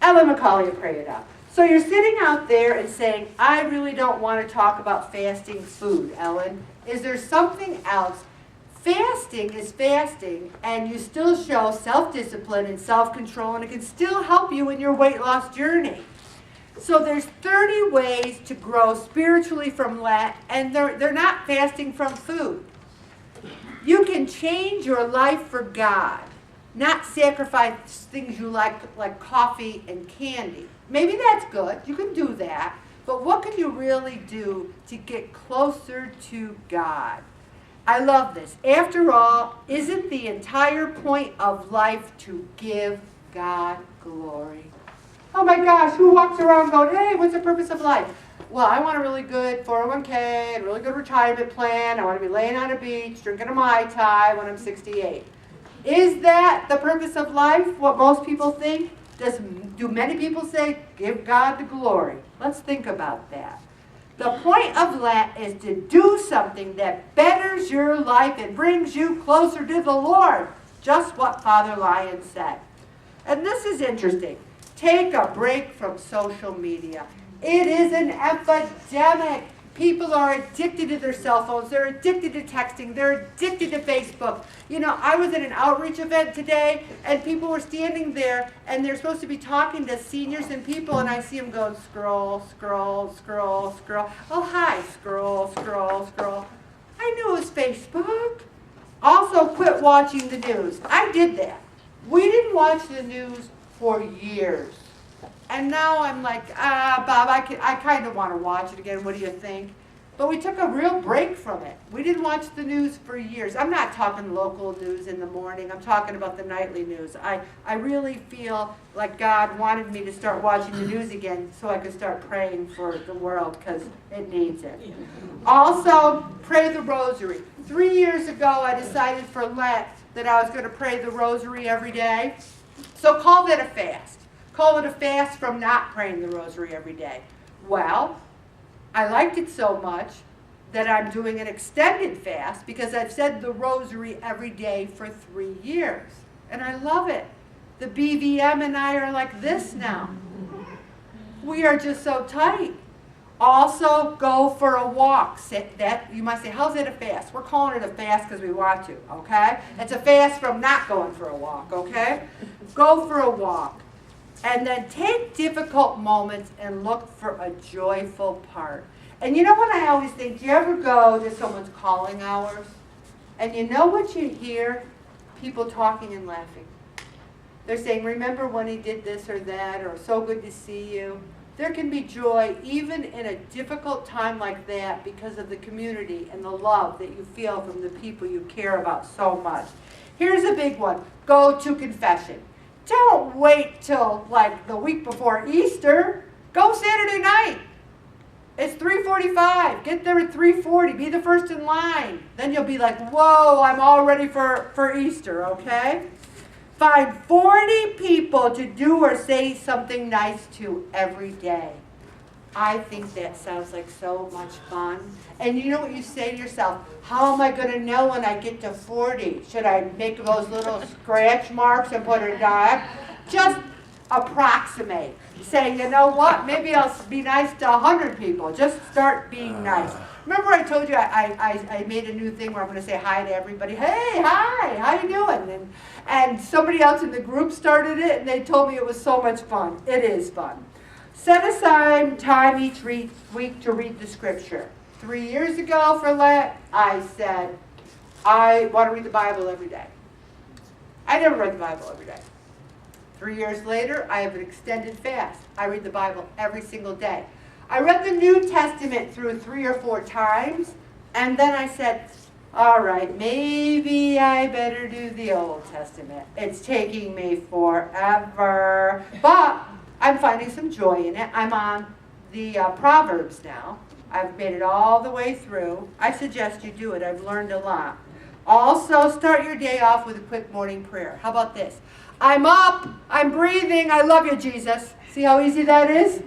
Ellen McCauley will pray it out. So you're sitting out there and saying, I really don't want to talk about fasting food, Ellen. Is there something else? Fasting is fasting, and you still show self-discipline and self-control, and it can still help you in your weight loss journey. So there's 30 ways to grow spiritually from Lent, and they're not fasting from food. You can change your life for God, not sacrifice things you like coffee and candy. Maybe that's good. You can do that. But what can you really do to get closer to God? I love this. After all, isn't the entire point of life to give God glory? Oh my gosh, who walks around going, hey, what's the purpose of life? Well, I want a really good 401k and a really good retirement plan. I want to be laying on a beach, drinking a Mai Tai when I'm 68. Is that the purpose of life, what most people think? Do many people say, give God the glory? Let's think about that. The point of Lent is to do something that betters your life and brings you closer to the Lord. Just what Father Lyon said. And this is interesting. Take a break from social media. It is an epidemic. People are addicted to their cell phones. They're addicted to texting. They're addicted to Facebook. You know, I was at an outreach event today, and people were standing there, and they're supposed to be talking to seniors and people, and I see them going scroll, scroll, scroll, scroll. Oh, hi, scroll, scroll, scroll. I knew it was Facebook. Also, quit watching the news. I did that. We didn't watch the news for years. And now I'm like, Bob, I kind of want to watch it again. What do you think? But we took a real break from it. We didn't watch the news for years. I'm not talking local news in the morning. I'm talking about the nightly news. I really feel like God wanted me to start watching the news again so I could start praying for the world because it needs it. Also, pray the rosary. 3 years ago, I decided for Lent that I was going to pray the rosary every day. So call that a fast. Call it a fast from not praying the rosary every day. Well, I liked it so much that I'm doing an extended fast because I've said the rosary every day for 3 years. And I love it. The BVM and I are like this now. We are just so tight. Also, go for a walk. You might say, how's it a fast? We're calling it a fast because we want to, okay? It's a fast from not going for a walk, okay? Go for a walk. And then take difficult moments and look for a joyful part. And you know what I always think? Do you ever go to someone's calling hours? And you know what you hear? People talking and laughing. They're saying, remember when he did this or that, or so good to see you. There can be joy even in a difficult time like that because of the community and the love that you feel from the people you care about so much. Here's a big one. Go to confession. Don't wait till like the week before Easter. Go Saturday night. It's 3:45. Get there at 3:40. Be the first in line. Then you'll be like, whoa, I'm all ready for Easter, okay? Find 40 people to do or say something nice to every day. I think that sounds like so much fun. And you know what you say to yourself? How am I going to know when I get to 40? Should I make those little scratch marks and put a dot? Just approximate. Say, you know what? Maybe I'll be nice to 100 people. Just start being nice. Remember I told you I made a new thing where I'm going to say hi to everybody. Hey, hi, how you doing? And somebody else in the group started it, and they told me it was so much fun. It is fun. Set aside time each week to read the scripture. 3 years ago for Lent, I said, I want to read the Bible every day. I never read the Bible every day. 3 years later, I have an extended fast. I read the Bible every single day. I read the New Testament through 3 or 4 times, and then I said, all right, maybe I better do the Old Testament. It's taking me forever, but I'm finding some joy in it. I'm on the Proverbs now. I've made it all the way through. I suggest you do it. I've learned a lot. Also, start your day off with a quick morning prayer. How about this? I'm up. I'm breathing. I love you, Jesus. See how easy that is?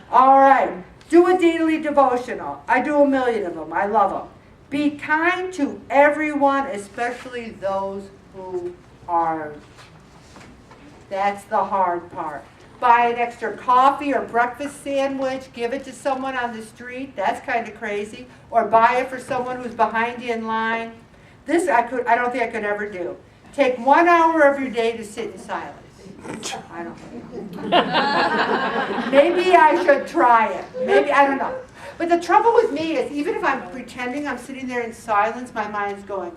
All right. Do a daily devotional. I do 1 million of them. I love them. Be kind to everyone, especially those who aren't. That's the hard part. buy an extra coffee or breakfast sandwich, give it to someone on the street. That's kind of crazy. Or buy it for someone who's behind you in line. This I don't think I could ever do. Take 1 hour of your day to sit in silence. I don't know. Maybe I should try it. Maybe, I don't know. But the trouble with me is, even if I'm pretending I'm sitting there in silence, my mind's going,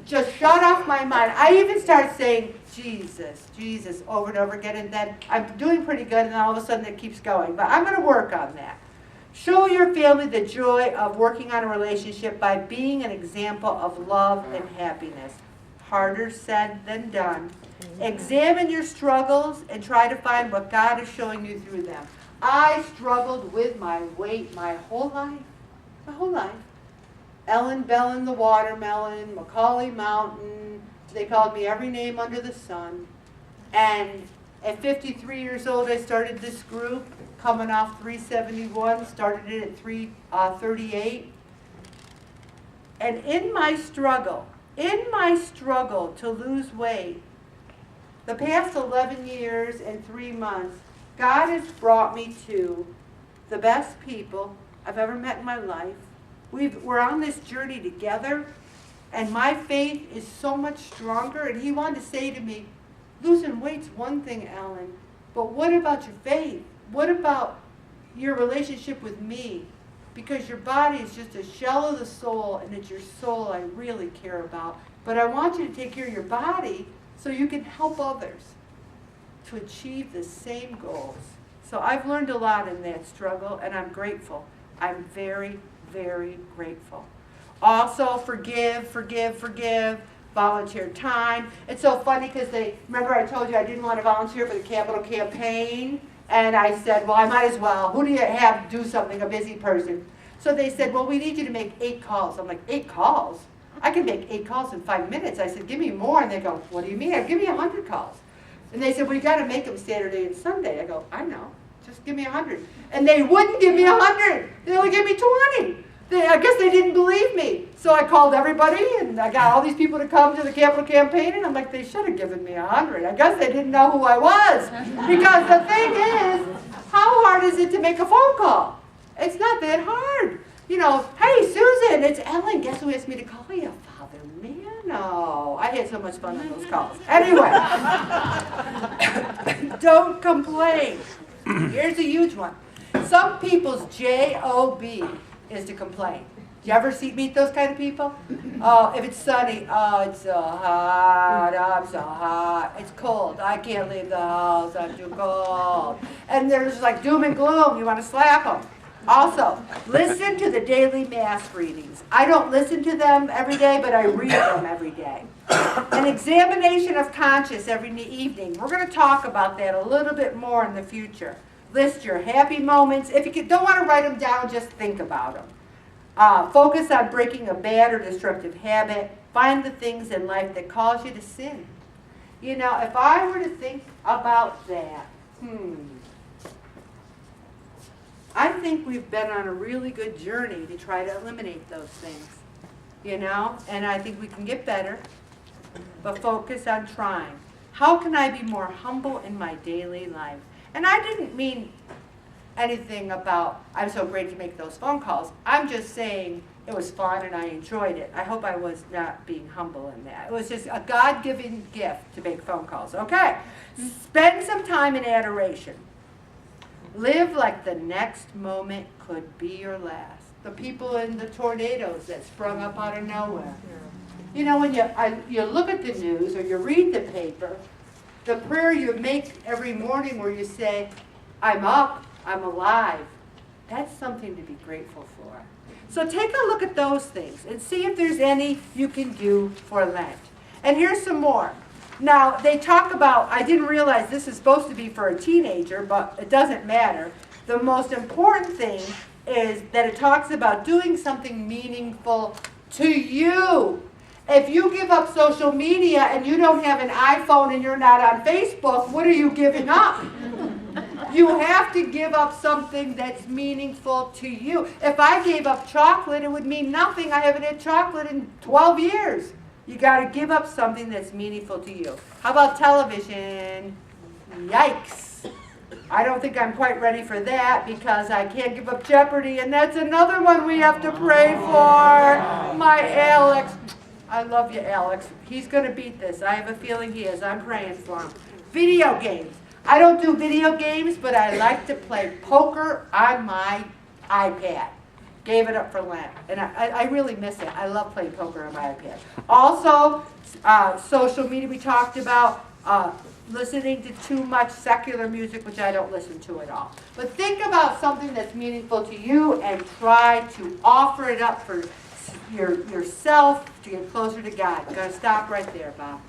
just shut off my mind. I even start saying, Jesus, Jesus, over and over again, and then I'm doing pretty good, and then all of a sudden it keeps going. But I'm going to work on that. Show your family the joy of working on a relationship by being an example of love and happiness. Harder said than done. Examine your struggles and try to find what God is showing you through them. I struggled with my weight my whole life. My whole life. Ellen Bellin the watermelon, McCauley Mountain. They called me every name under the sun. And at 53 years old, I started this group, coming off 371, started it at 338. And in my struggle to lose weight, the past 11 years and 3 months, God has brought me to the best people I've ever met in my life. We're on this journey together, and my faith is so much stronger. And he wanted to say to me, losing weight's one thing, Ellen, but what about your faith? What about your relationship with me? Because your body is just a shell of the soul, and it's your soul I really care about. But I want you to take care of your body so you can help others to achieve the same goals. So I've learned a lot in that struggle, and I'm grateful. I'm very, very grateful. Also, forgive, volunteer time. It's so funny because remember I told you I didn't want to volunteer for the capital campaign, and I said, well, I might as well. Who do you have do something, a busy person? So they said, well, we need you to make 8 calls. I'm like, 8 calls? I can make 8 calls in 5 minutes. I said, give me more. And they go, what do you mean? Give me 100 calls. And they said, well, you got to make them Saturday and Sunday. I go, I know. Just give me 100. And they wouldn't give me 100. They only gave me 20. I guess they didn't believe me. So I called everybody, and I got all these people to come to the capital campaign, and I'm like, they should have given me 100. I guess they didn't know who I was. Because the thing is, how hard is it to make a phone call? It's not that hard. You know, hey, Susan, it's Ellen. Guess who asked me to call you? Father Mano. I had so much fun on those calls. Anyway, don't complain. Here's a huge one. Some people's J-O-B is to complain. Do you ever meet those kind of people? Oh, if it's sunny, oh, it's so hot, I'm so hot. It's cold, I can't leave the house, I'm too cold. And there's like doom and gloom, you want to slap them. Also, listen to the daily mass readings. I don't listen to them every day, but I read them every day. An examination of conscience every evening. We're going to talk about that a little bit more in the future. List your happy moments. If you don't want to write them down, just think about them. Focus on breaking a bad or destructive habit. Find the things in life that cause you to sin. You know, if I were to think about that, I think we've been on a really good journey to try to eliminate those things. You know, and I think we can get better, but focus on trying. How can I be more humble in my daily life? And I didn't mean anything about, I'm so great to make those phone calls. I'm just saying it was fun and I enjoyed it. I hope I was not being humble in that. It was just a God-given gift to make phone calls. Okay, spend some time in adoration. Live like the next moment could be your last. The people in the tornadoes that sprung up out of nowhere. You know, when you look at the news or you read the paper, the prayer you make every morning where you say, I'm up, I'm alive, that's something to be grateful for. So take a look at those things and see if there's any you can do for Lent. And here's some more. Now, they talk about, I didn't realize this is supposed to be for a teenager, but it doesn't matter. The most important thing is that it talks about doing something meaningful to you. If you give up social media and you don't have an iPhone and you're not on Facebook, what are you giving up? You have to give up something that's meaningful to you. If I gave up chocolate, it would mean nothing. I haven't had chocolate in 12 years. You got to give up something that's meaningful to you. How about television? Yikes. I don't think I'm quite ready for that because I can't give up Jeopardy, and that's another one we have to pray for. My Alex. I love you, Alex. He's going to beat this. I have a feeling he is. I'm praying for him. Video games. I don't do video games, but I like to play poker on my iPad. Gave it up for Lent, and I really miss it. I love playing poker on my iPad. Also, social media we talked about, listening to too much secular music, which I don't listen to at all. But think about something that's meaningful to you and try to offer it up for yourself to get closer to God. I'm going to stop right there, Bob.